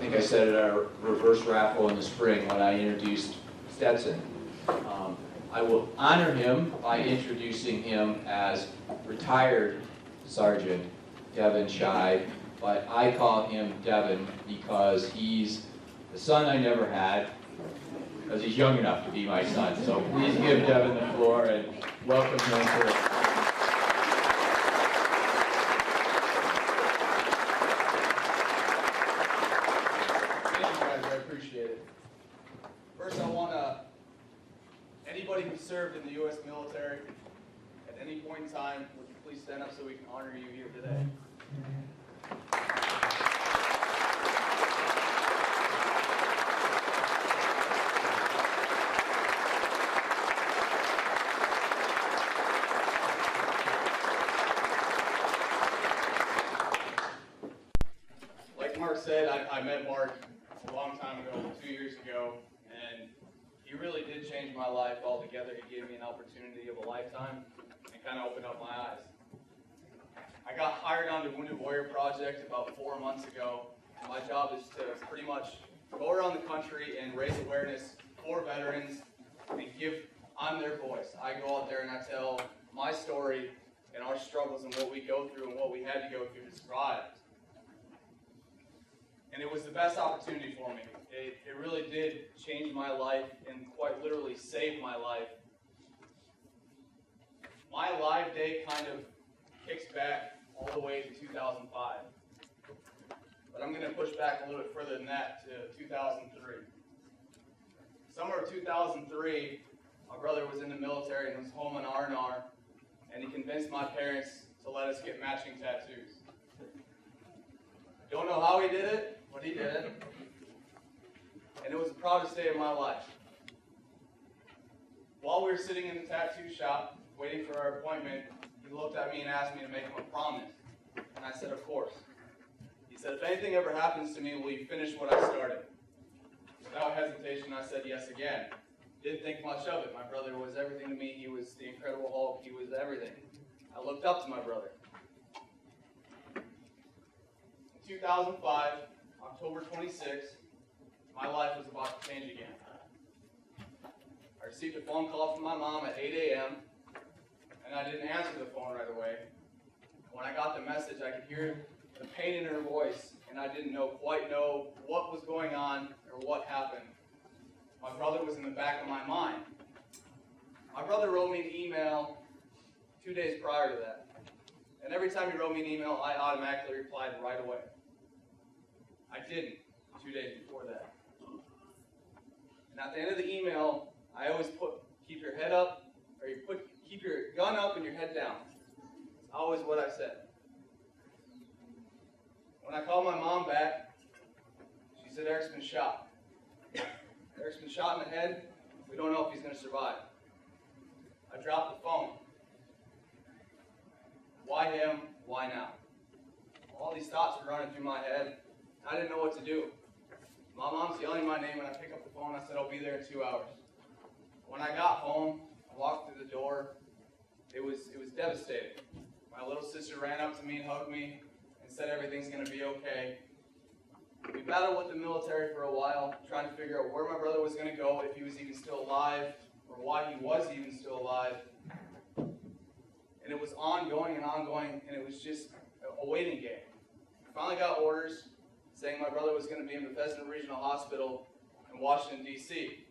think I said it at our reverse raffle in the spring when I introduced Stetson. I will honor him by introducing him as retired Sergeant Devin Schei, but I call him Devin because he's the son I never had, because he's young enough to be my son. So please give Devin the floor and welcome him for anybody who served in the U.S. military at any point in time, would you please stand up so we can honor you here today? Like Mark said, I met Mark a long time ago, 2 years ago, and he really did change my life altogether. He gave me an opportunity of a lifetime and kind of opened up my eyes. I got hired on the Wounded Warrior Project about 4 months ago. My job is to pretty much go around the country and raise awareness for veterans and I'm their voice. I go out there and I tell my story and our struggles and what we go through and what we had to go through to survive. And it was the best opportunity for me. It really did change my life and quite literally save my life. My live day kind of kicks back all the way to 2005. But I'm going to push back a little bit further than that to 2003. Summer of 2003, my brother was in the military and was home on R&R, and he convinced my parents to let us get matching tattoos. Don't know how he did it, but he did it. And it was the proudest day of my life. While we were sitting in the tattoo shop, waiting for our appointment, he looked at me and asked me to make him a promise. And I said, of course. He said, if anything ever happens to me, will you finish what I started? Without hesitation, I said yes again. Didn't think much of it. My brother was everything to me. He was the Incredible Hulk. He was everything. I looked up to my brother. In 2005, October 26th, my life was about to change again. I received a phone call from my mom at 8 a.m., and I didn't answer the phone right away. When I got the message, I could hear the pain in her voice, and I didn't quite know what was going on or what happened. My brother was in the back of my mind. My brother wrote me an email 2 days prior to that. And every time he wrote me an email, I automatically replied right away. I didn't 2 days before that. And at the end of the email, I always put, keep your head up, or keep your gun up and your head down. It's always what I said. When I called my mom back, she said, Eric's been shot. Eric's been shot in the head. We don't know if he's going to survive. I dropped the phone. Why him? Why now? All these thoughts were running through my head. I didn't know what to do. My mom's yelling my name when I pick up the phone. I said, I'll be there in 2 hours. When I got home, I walked through the door. It was devastating. My little sister ran up to me and hugged me and said everything's going to be okay. We battled with the military for a while, trying to figure out where my brother was going to go, if he was even still alive, or why he was even still alive. And it was ongoing, and it was just a waiting game. I finally got orders saying my brother was going to be in Bethesda Regional Hospital in Washington, D.C.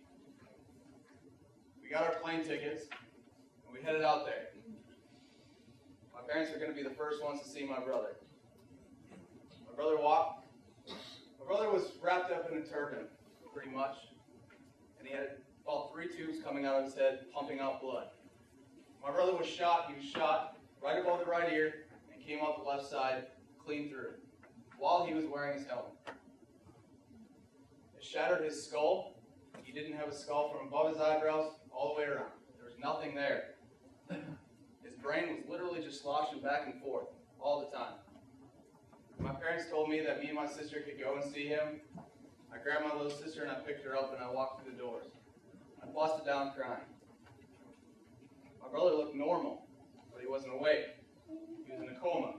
We got our plane tickets, and we headed out there. My parents were going to be the first ones to see my brother. My brother was wrapped up in a turban, pretty much, and he had about 3 tubes coming out of his head, pumping out blood. My brother was shot. He was shot right above the right ear and came out the left side, clean through, while he was wearing his helmet. It shattered his skull. He didn't have a skull from above his eyebrows all the way around. There was nothing there. His brain was literally just sloshing back and forth all the time. My parents told me that me and my sister could go and see him. I grabbed my little sister and I picked her up and I walked through the doors. I busted down crying. My brother looked normal, but he wasn't awake. He was in a coma.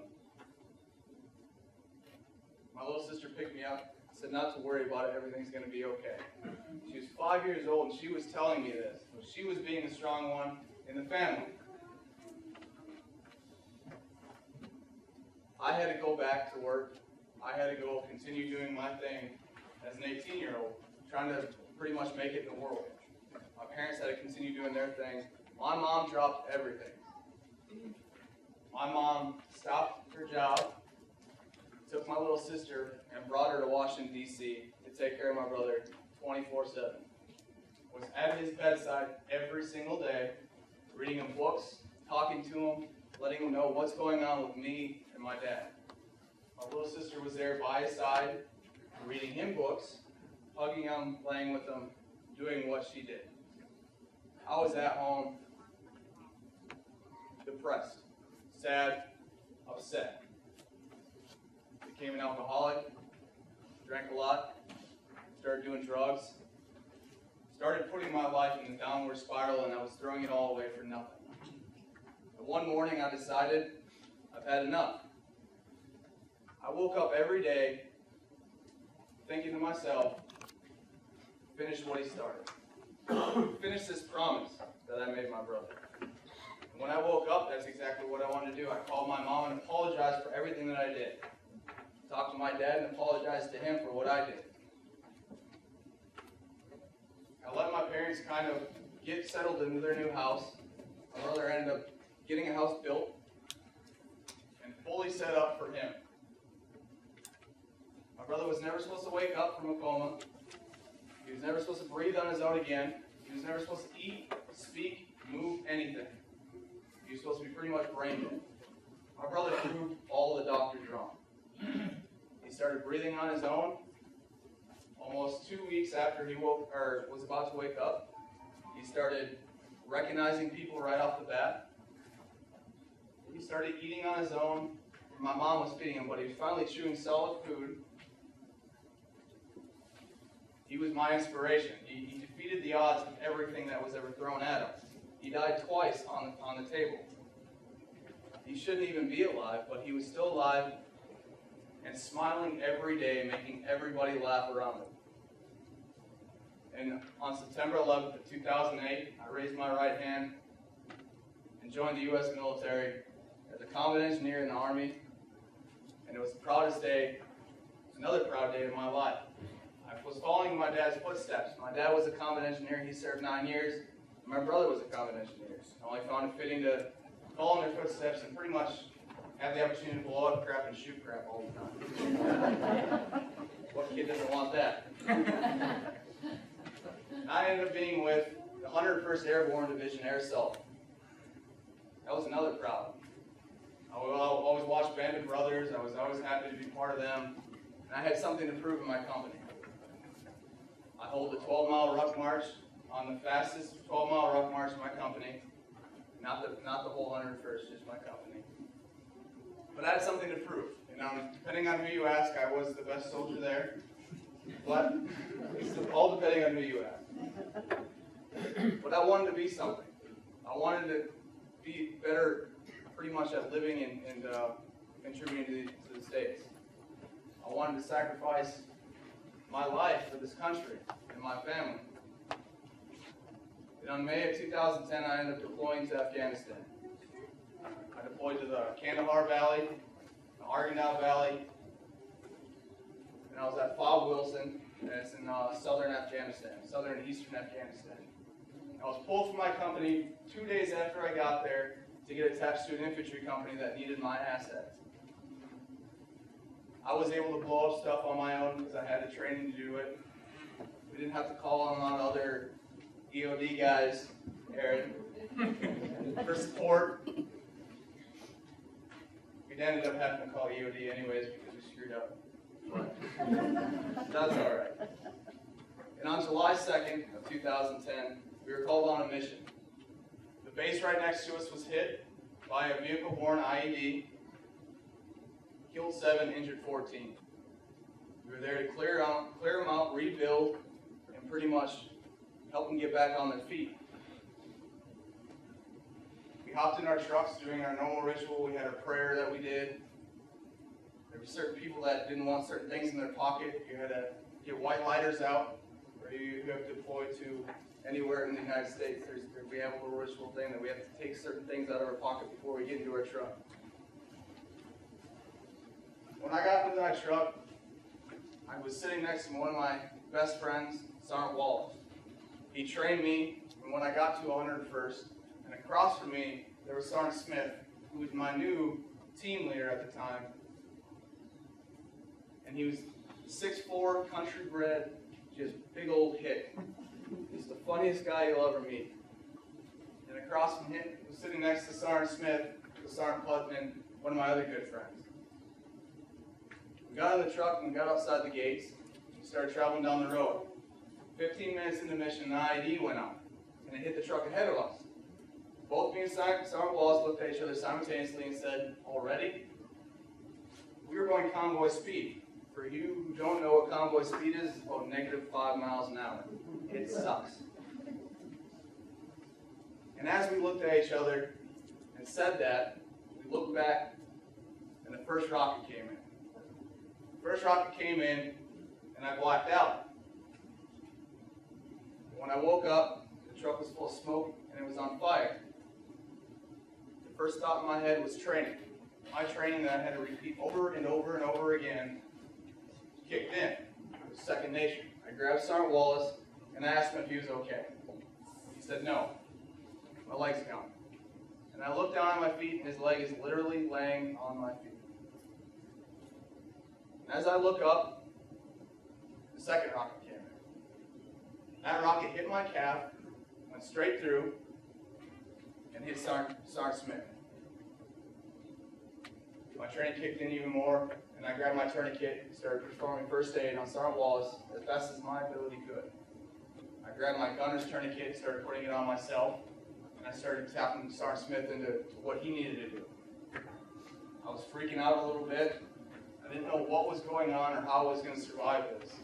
My little sister picked me up, said not to worry about it, everything's going to be okay. She was 5 years old, and she was telling me this. She was being the strong one in the family. I had to go back to work. I had to go continue doing my thing as an 18-year-old, trying to pretty much make it in the world. My parents had to continue doing their thing. My mom dropped everything. My mom stopped her job, took my little sister, and brought her to Washington, D.C. to take care of my brother 24/7. Was at his bedside every single day, reading him books, talking to him, letting him know what's going on with me and my dad. My little sister was there by his side, reading him books, hugging him, playing with him, doing what she did. I was at home, depressed, sad, upset. Became an alcoholic, drank a lot, started doing drugs, started putting my life in a downward spiral, and I was throwing it all away for nothing. But one morning I decided I've had enough. I woke up every day thinking to myself, finish what he started. Finish this promise that I made my brother. And when I woke up, that's exactly what I wanted to do. I called my mom and apologized for everything that I did. Talked to my dad and apologized to him for what I did. I let my parents kind of get settled into their new house. My brother ended up getting a house built and fully set up for him. My brother was never supposed to wake up from a coma. He was never supposed to breathe on his own again. He was never supposed to eat, speak, move, anything. He was supposed to be pretty much brain dead. My brother proved all the doctors wrong. He started breathing on his own. Almost 2 weeks after he was about to wake up, he started recognizing people right off the bat. He started eating on his own. My mom was feeding him, but he was finally chewing solid food. He was my inspiration. He defeated the odds with everything that was ever thrown at him. He died twice on the table. He shouldn't even be alive, but he was still alive and smiling every day, making everybody laugh around him. And on September 11th of 2008, I raised my right hand and joined the U.S. military as a combat engineer in the Army. And it was the proudest day, another proud day of my life. I was following my dad's footsteps. My dad was a combat engineer. He served 9 years. My brother was a combat engineer. I only found it fitting to follow in their footsteps and pretty much have the opportunity to blow up crap and shoot crap all the time. What kid doesn't want that? I ended up being with the 101st Airborne Division Air Assault. That was another proud. I would always watch Band of Brothers. I was always happy to be part of them. And I had something to prove in my company. I hold the 12-mile ruck march on the fastest 12-mile ruck march in my company. Not the whole 101st, just my company. But I had something to prove. And depending on who you ask, I was the best soldier there. But it's all depending on who you ask. But I wanted to be something. I wanted to be better pretty much at living and contributing to the States. I wanted to sacrifice my life for this country and my family. And on May of 2010, I ended up deploying to Afghanistan. I deployed to the Kandahar Valley, the Arghandab Valley, and I was at Fob Wilson, and it's in southern Afghanistan, southern and eastern Afghanistan. I was pulled from my company 2 days after I got there to get attached to an infantry company that needed my assets. I was able to blow up stuff on my own because I had the training to do it. We didn't have to call on a lot of other EOD guys, Aaron, for support. We ended up having to call EOD anyways because we screwed up. But that's all right. And on July 2nd of 2010, we were called on a mission. The base right next to us was hit by a vehicle-borne IED, killed 7, injured 14. We were there to clear them out, rebuild, and pretty much help them get back on their feet. We hopped in our trucks doing our normal ritual. We had a prayer that we did. There were certain people that didn't want certain things in their pocket. You had to get white lighters out, or you have deployed to anywhere in the United States. We have a little ritual thing that we have to take certain things out of our pocket before we get into our truck. When I got into that truck, I was sitting next to one of my best friends, Sergeant Wallace. He trained me when I got to 101st, and across from me, there was Sergeant Smith, who was my new team leader at the time. And he was 6'4", country bred, just big old hick. He's the funniest guy you'll ever meet. And across from him, was sitting next to Sergeant Smith, was Sergeant Putman, one of my other good friends. We got in the truck and we got outside the gates. We started traveling down the road. 15 minutes into mission, an IED went off, and it hit the truck ahead of us. Both me and Sergeant Wallace looked at each other simultaneously and said, "Already?" We were going convoy speed. For you who don't know what convoy speed is, it's about -5 miles an hour. It sucks. And as we looked at each other and said that, we looked back, and the first rocket came in. The first rocket came in, and I blacked out. When I woke up, the truck was full of smoke, and it was on fire. The first thought in my head was training. My training that I had to repeat over and over and over again kicked in. It was second nature. I grabbed Sergeant Wallace, and I asked him if he was okay. He said, "No, my leg's gone." And I looked down at my feet, and his leg is literally laying on my feet. And as I look up, the second rocket came in. That rocket hit my calf, went straight through, and hit Sergeant Smith. My training kicked in even more, and I grabbed my tourniquet and started performing first aid on Sergeant Wallace as best as my ability could. I grabbed my gunner's tourniquet and started putting it on myself, and I started tapping Sergeant Smith into what he needed to do. I was freaking out a little bit. I didn't know what was going on or how I was going to survive this.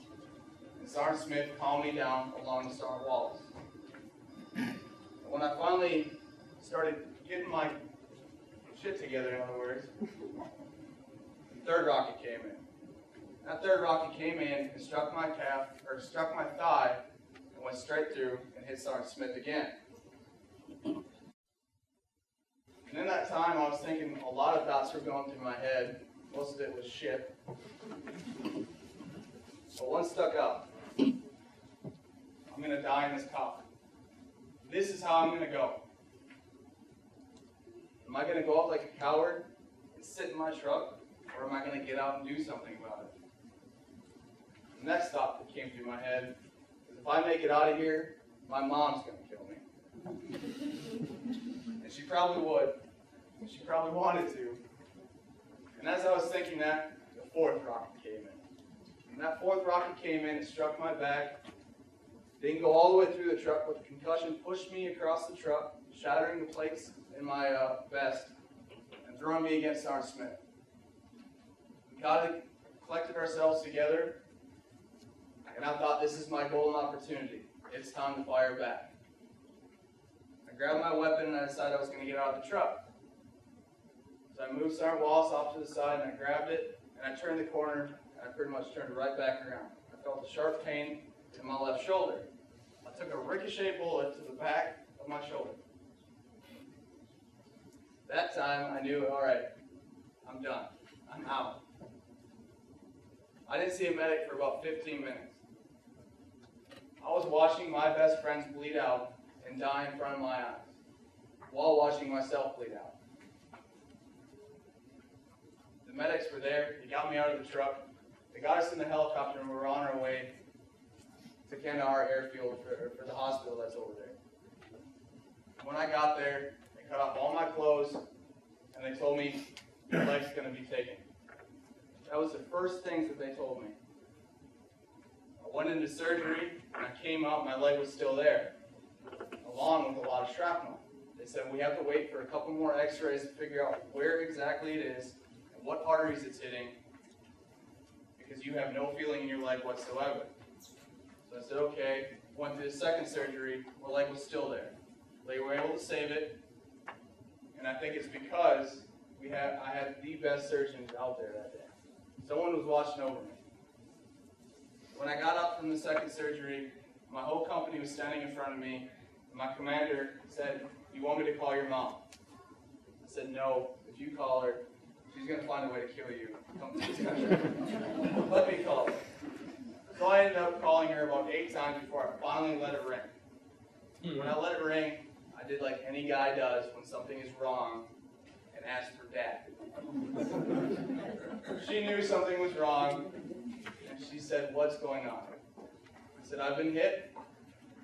And Sergeant Smith calmed me down along with Sergeant Wallace. And when I finally started getting my shit together, in other words, the third rocket came in. That third rocket came in and struck my calf, or struck my thigh, and went straight through and hit Sergeant Smith again. And in that time, I was thinking a lot of thoughts were going through my head. Most of it was shit. But one stuck out. I'm going to die in this coffin. This is how I'm going to go. Am I going to go out like a coward and sit in my truck, or am I going to get out and do something about it? The next thought that came through my head is, if I make it out of here, my mom's going to kill me. And she probably would. She probably wanted to. And as I was thinking that, the fourth rocket came in. And that fourth rocket came in and struck my back. Didn't go all the way through the truck, but the concussion pushed me across the truck, shattering the plates in my vest and throwing me against Sergeant Smith. We collected ourselves together, and I thought, this is my golden opportunity. It's time to fire back. I grabbed my weapon and I decided I was going to get out of the truck. So I moved Sergeant Wallace off to the side and I grabbed it and I turned the corner and I pretty much turned right back around. I felt a sharp pain in my left shoulder. I took a ricochet bullet to the back of my shoulder. That time I knew, all right, I'm done. I'm out. I didn't see a medic for about 15 minutes. I was watching my best friends bleed out and die in front of my eyes, while watching myself bleed out. The medics were there. They got me out of the truck. They got us in the helicopter, and we were on our way to Kandahar Airfield for the hospital that's over there. When I got there, they cut off all my clothes, and they told me, your leg's going to be taken. That was the first things that they told me. I went into surgery, and I came out, my leg was still there, along with a lot of shrapnel. They said, we have to wait for a couple more x-rays to figure out where exactly it is, and what arteries it's hitting, because you have no feeling in your leg whatsoever. So I said, okay. Went through the second surgery, my leg was still there. They were able to save it, and I think it's because I had the best surgeons out there that day. Someone was watching over me. When I got up from the second surgery, my whole company was standing in front of me, and my commander said, "You want me to call your mom?" I said, "No, if you call her, she's going to find a way to kill you. Don't do that." Let me call her. So I ended up calling her about 8 times before I finally let it ring. When I let it ring, I did like any guy does when something is wrong and asked for Dad. She knew something was wrong, and she said, "What's going on?" I said, "I've been hit,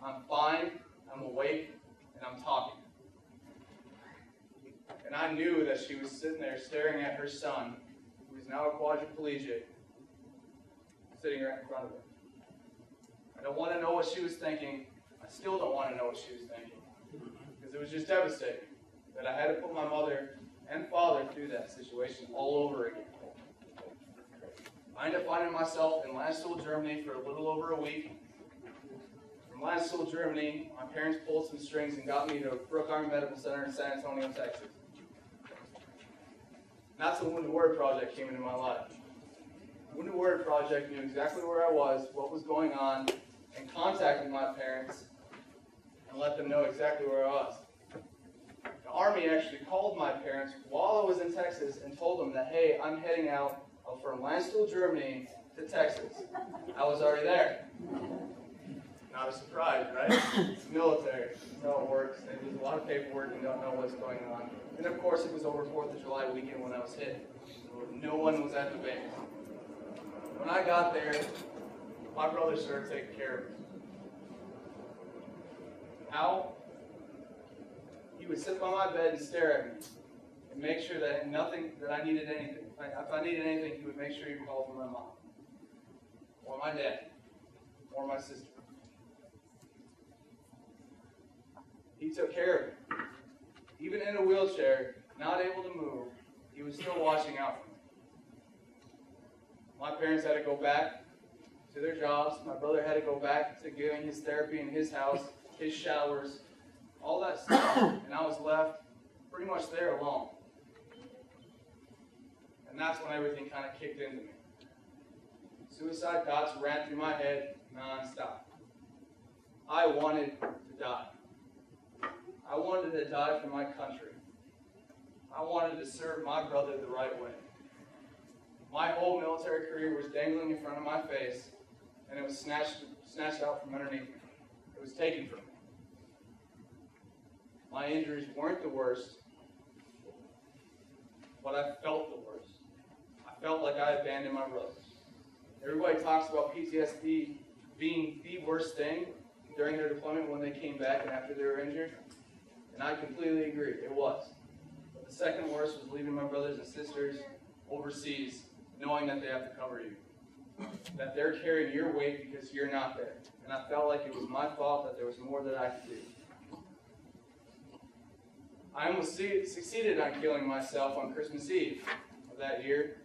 I'm fine, I'm awake, and I'm talking." And I knew that she was sitting there staring at her son, who is now a quadriplegic, sitting right in front of her. I don't want to know what she was thinking. I still don't want to know what she was thinking, because it was just devastating that I had to put my mother and father through that situation all over again. I ended up finding myself in Landstuhl, Germany for a little over a week. From Landstuhl, Germany, my parents pulled some strings and got me to Brooke Army Medical Center in San Antonio, Texas. That's when the Word Project came into my life. The Wounded Word Project knew exactly where I was, what was going on, and contacted my parents and let them know exactly where I was. The Army actually called my parents while I was in Texas and told them that, "Hey, I'm heading out from Landstuhl, Germany to Texas." I was already there. Not a surprise, right? It's military. That's how it works. And there's a lot of paperwork and don't know what's going on. And of course, it was over 4th of July weekend when I was hit. So no one was at the base. When I got there, my brother started taking care of me. How? He would sit by my bed and stare at me and make sure that I needed anything. If I needed anything, he would make sure he called for my mom, or my dad, or my sister. He took care of me. Even in a wheelchair, not able to move, he was still watching out for me. My parents had to go back to their jobs. My brother had to go back to giving his therapy in his house, his showers, all that stuff. And I was left pretty much there alone. And that's when everything kind of kicked into me. Suicide thoughts ran through my head non-stop. I wanted to die. I wanted to die for my country. I wanted to serve my brother the right way. My whole military career was dangling in front of my face, and it was snatched out from underneath me. It was taken from me. My injuries weren't the worst, but I felt the worst. I felt like I abandoned my brothers. Everybody talks about PTSD being the worst thing during their deployment when they came back and after they were injured. And I completely agree, it was. But the second worst was leaving my brothers and sisters overseas, knowing that they have to cover you. That they're carrying your weight because you're not there. And I felt like it was my fault, that there was more that I could do. I almost succeeded on killing myself on Christmas Eve of that year.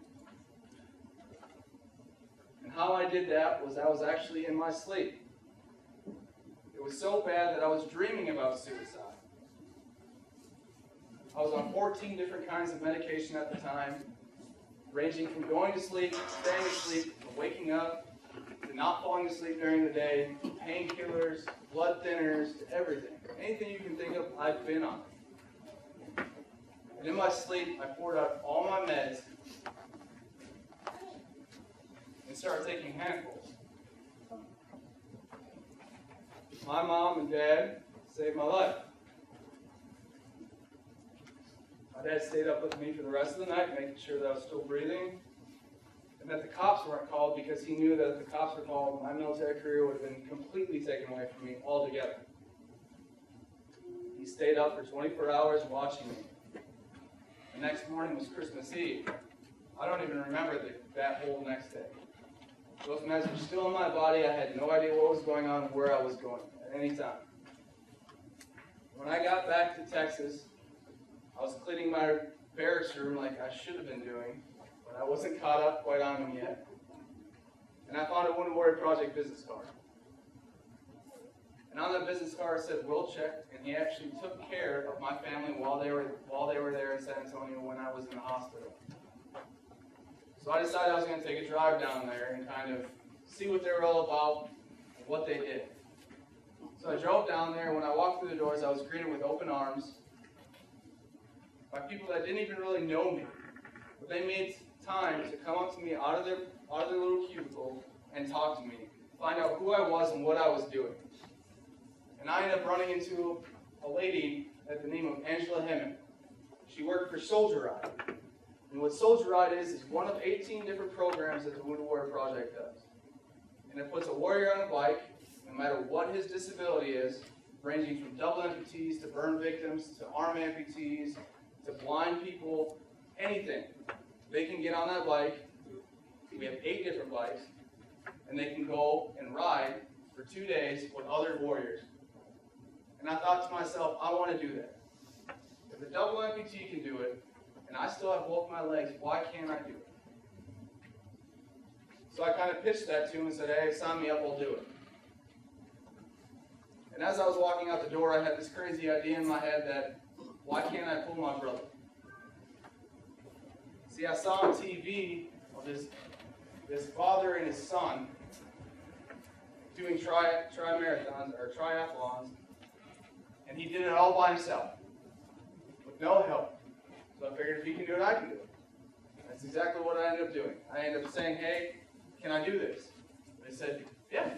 And how I did that was I was actually in my sleep. It was so bad that I was dreaming about suicide. I was on 14 different kinds of medication at the time, ranging from going to sleep, staying asleep, to waking up, to not falling asleep during the day, painkillers, blood thinners, to everything. Anything you can think of, I've been on. And in my sleep, I poured out all my meds and started taking handfuls. My mom and dad saved my life. My dad stayed up with me for the rest of the night, making sure that I was still breathing, and that the cops weren't called because he knew that if the cops were called, my military career would have been completely taken away from me altogether. He stayed up for 24 hours watching me. The next morning was Christmas Eve. I don't even remember that whole next day. Those meds were still in my body. I had no idea what was going on, where I was going at any time. When I got back to Texas, I was cleaning my barracks room like I should have been doing, but I wasn't caught up quite on them yet. And I found a Wounded Warrior Project business card. And on that business card it said Will checked, and he actually took care of my family while they were there in San Antonio when I was in the hospital. So I decided I was going to take a drive down there and kind of see what they were all about and what they did. So I drove down there. When I walked through the doors, I was greeted with open arms by people that didn't even really know me. But they made time to come up to me out of their little cubicle and talk to me, find out who I was and what I was doing. And I ended up running into a lady at the name of Angela Hemming. She worked for Soldier Ride. And what Soldier Ride is one of 18 different programs that the Wounded Warrior Project does. And it puts a warrior on a bike, no matter what his disability is, ranging from double amputees to burn victims to arm amputees to blind people, anything. They can get on that bike. We have 8 different bikes, and they can go and ride for 2 days with other warriors. And I thought to myself, I want to do that. If a double amputee can do it, and I still have both my legs, why can't I do it? So I kind of pitched that to him and said, hey, sign me up, I'll do it. And as I was walking out the door, I had this crazy idea in my head that, why can't I pull my brother? See, I saw on TV of this father and his son doing tri-marathons or triathlons, and he did it all by himself, with no help. So I figured if he can do it, I can do it. That's exactly what I ended up doing. I ended up saying, hey, can I do this? They said, yeah,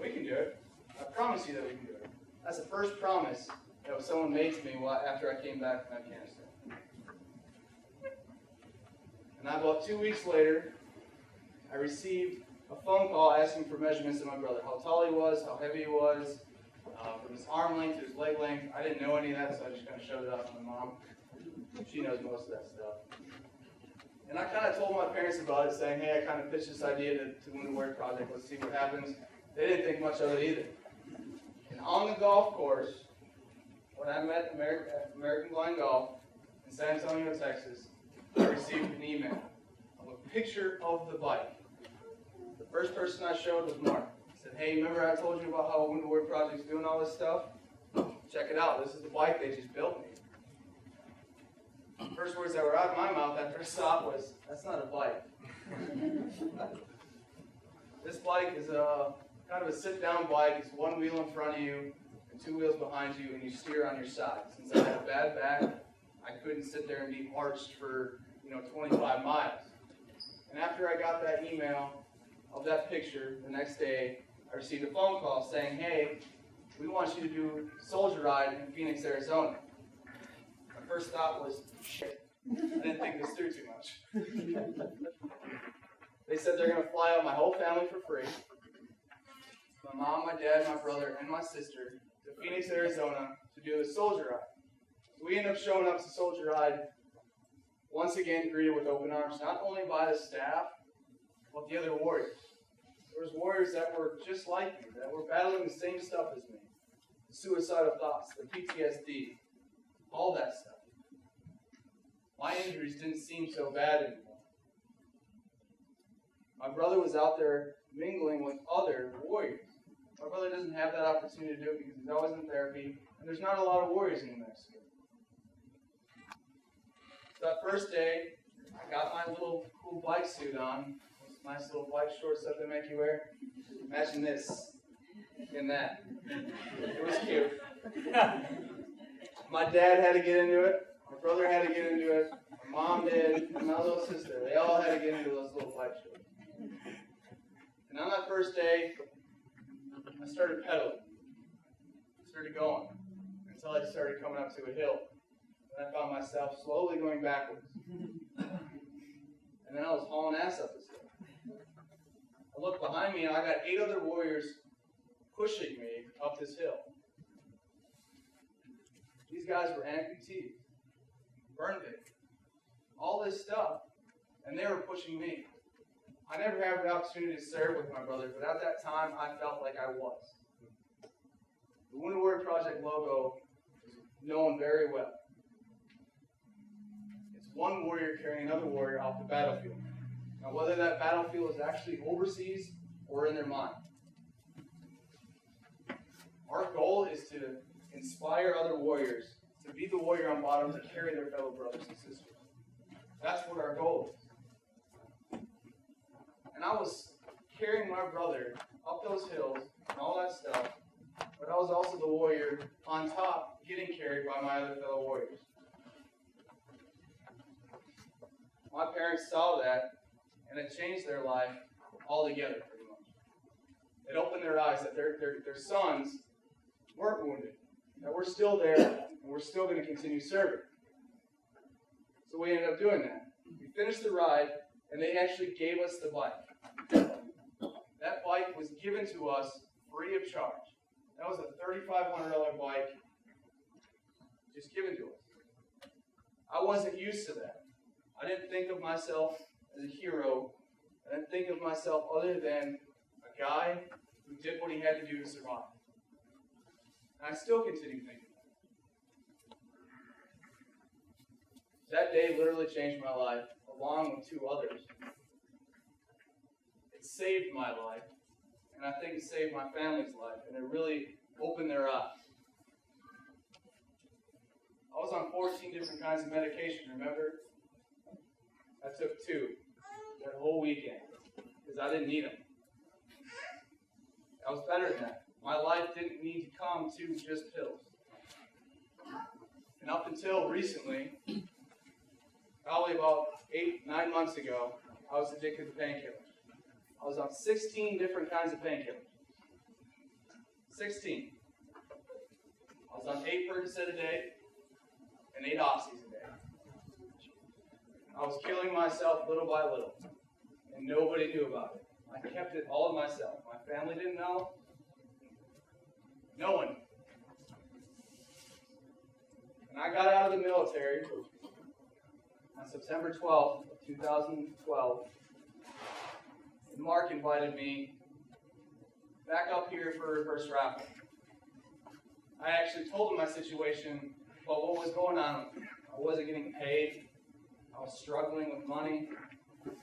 we can do it. I promise you that we can do it. That's the first promise that someone made to me after I came back from Afghanistan. And about 2 weeks later, I received a phone call asking for measurements of my brother. How tall he was, how heavy he was, from his arm length to his leg length. I didn't know any of that, so I just kind of showed it off to my mom. She knows most of that stuff. And I kind of told my parents about it, saying, hey, I kind of pitched this idea to Wounded Warrior Project. Let's see what happens. They didn't think much of it either. And on the golf course, when I met American Blind Golf in San Antonio, Texas, I received an email of a picture of the bike. The first person I showed was Mark. He said, hey, remember I told you about how Wounded Warrior Project's doing all this stuff? Check it out. This is the bike they just built me. The first words that were out of my mouth after I saw it was, that's not a bike. This bike is kind of a sit-down bike. It's one wheel in front of you and 2 wheels behind you, and you steer on your side. Since I had a bad back, I couldn't sit there and be arched for 25 miles. And after I got that email of that picture, the next day, I received a phone call saying, hey, we want you to do Soldier Ride in Phoenix, Arizona. My first thought was, shit, I didn't think this through too much. They said they're going to fly out my whole family for free. My mom, my dad, my brother, and my sister to Phoenix, Arizona to do a Soldier Ride. So we ended up showing up to Soldier Ride, once again greeted with open arms, not only by the staff, but the other warriors. There was warriors that were just like me, that were battling the same stuff as me. The suicidal thoughts, the PTSD, all that stuff. My injuries didn't seem so bad anymore. My brother was out there mingling with other warriors. My brother doesn't have that opportunity to do it because he's always in therapy, and there's not a lot of warriors in New Mexico. So that first day, I got my little cool bike suit on, those nice little bike shorts that they make you wear. Imagine this and that. It was cute. My dad had to get into it. My brother had to get into it. My mom did. And my little sister. They all had to get into those little bike shorts. And on that first day, I started pedaling. I started going until I started coming up to a hill. And I found myself slowly going backwards. And then I was hauling ass up this hill. I looked behind me and I got 8 other warriors pushing me up this hill. These guys were amputees, burn victims, all this stuff, and they were pushing me. I never had the opportunity to serve with my brother, but at that time I felt like I was. The Wounded Warrior Project logo is known very well. It's one warrior carrying another warrior off the battlefield. Now, whether that battlefield is actually overseas or in their mind. Our goal is to inspire other warriors to be the warrior on bottom to carry their fellow brothers and sisters. That's what our goal is. And I was carrying my brother up those hills and all that stuff, but I was also the warrior on top, getting carried by my other fellow warriors. My parents saw that, and it changed their life altogether, pretty much. It opened their eyes that their sons weren't wounded, that we're still there, and we're still going to continue serving. So we ended up doing that. We finished the ride, and they actually gave us the bike. That bike was given to us free of charge. That was a $3,500 bike just given to us. I wasn't used to that. I didn't think of myself as a hero. I didn't think of myself other than a guy who did what he had to do to survive. And I still continue thinking that day literally changed my life, along with 2 others. It saved my life, and I think it saved my family's life, and it really opened their eyes. I was on 14 different kinds of medication, remember? I took 2 that whole weekend, because I didn't need them. I was better than that. My life didn't need to come to just pills. And up until recently, probably about 8-9 months ago, I was addicted to painkillers. I was on 16 different kinds of painkillers. 16. I was on 8 Percocet a day and 8 Oxys a day. I was killing myself little by little, and nobody knew about it. I kept it all to myself. My family didn't know. No one knew. And I got out of the military on September 12th of 2012. And Mark invited me back up here for a reverse raffle. I actually told him my situation about what was going on. I wasn't getting paid. I was struggling with money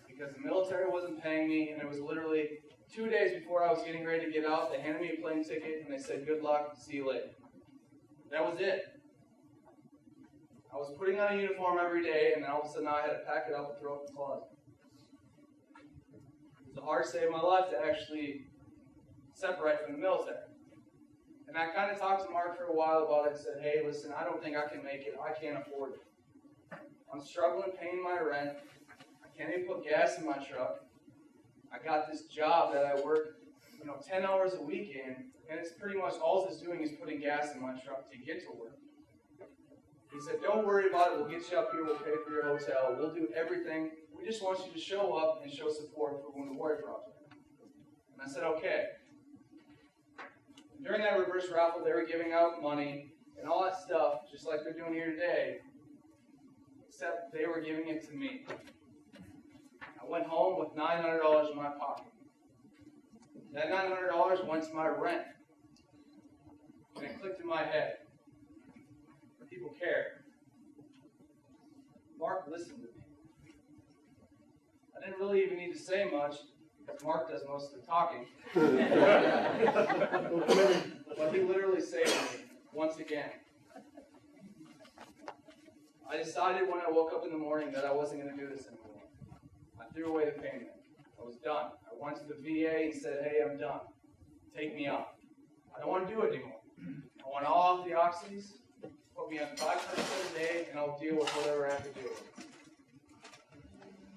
because the military wasn't paying me, and it was literally 2 days before I was getting ready to get out. They handed me a plane ticket, and they said, "Good luck, see you later." That was it. I was putting on a uniform every day, and then all of a sudden I had to pack it up and throw it in the closet. It was the hardest day of my life to actually separate from the military. And I kind of talked to Mark for a while about it and said, "Hey, listen, I don't think I can make it. I can't afford it. I'm struggling paying my rent. I can't even put gas in my truck. I got this job that I work, 10 hours a week in, and it's pretty much all it's doing is putting gas in my truck to get to work." He said, "Don't worry about it. We'll get you up here. We'll pay for your hotel. We'll do everything. We just want you to show up and show support for Wounded Warrior Project." And I said, "Okay." During that reverse raffle, they were giving out money and all that stuff, just like they're doing here today, except they were giving it to me. I went home with $900 in my pocket. That $900 went to my rent. And it clicked in my head. People care. Mark listened to me. I didn't really even need to say much, because Mark does most of the talking. But he literally saved me once again. I decided when I woke up in the morning that I wasn't going to do this anymore. I threw away the pain med. I was done. I went to the VA and said, "Hey, I'm done. Take me off. I don't want to do it anymore. I want all off the oxys. Put me on 5% a day, and I'll deal with whatever I have to deal with."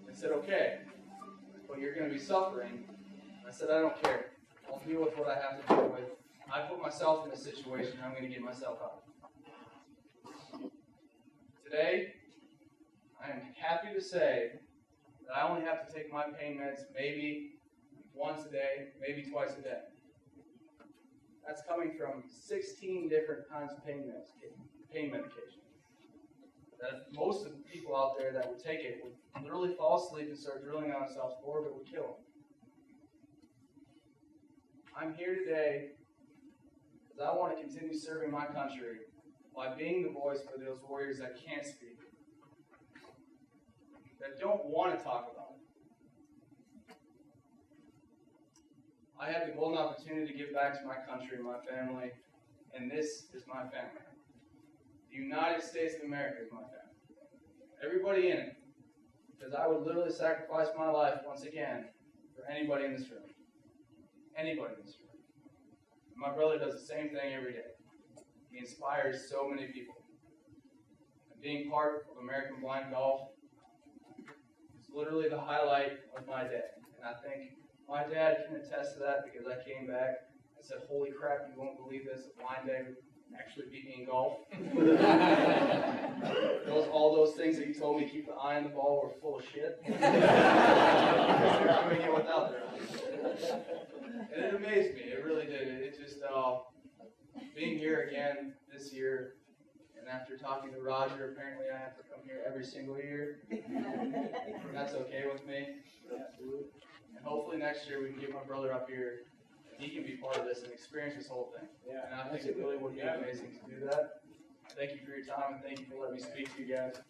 They said, "Okay, but you're going to be suffering." I said, "I don't care. I'll deal with what I have to deal with. I put myself in a situation, and I'm going to get myself out." Today, I am happy to say that I only have to take my pain meds maybe once a day, maybe twice a day. That's coming from 16 different kinds of pain medication. That most of the people out there that would take it would literally fall asleep and start drilling on themselves, or it would kill them. I'm here today because I want to continue serving my country by being the voice for those warriors that can't speak, that don't want to talk about it. I have the golden opportunity to give back to my country and my family, and this is my family. The United States of America is my family. Everybody in it. Because I would literally sacrifice my life once again for for anybody in this room. Anybody in this room. My brother does the same thing every day. He inspires so many people. And being part of American Blind Golf is literally the highlight of my day. And I think my dad can attest to that because I came back and said, holy crap, you won't believe this, a blind dad actually beat me in golf. All those things that you told me to keep the eye on the ball were full of shit. They're doing it without their eyes. And it amazed me, it really did. It just, being here again this year, and after talking to Roger, apparently I have to come here every single year. That's okay with me. And hopefully next year we can get my brother up here, and he can be part of this and experience this whole thing. Yeah. And I think it really would be amazing to do that. Thank you for your time, and thank you for letting me speak to you guys.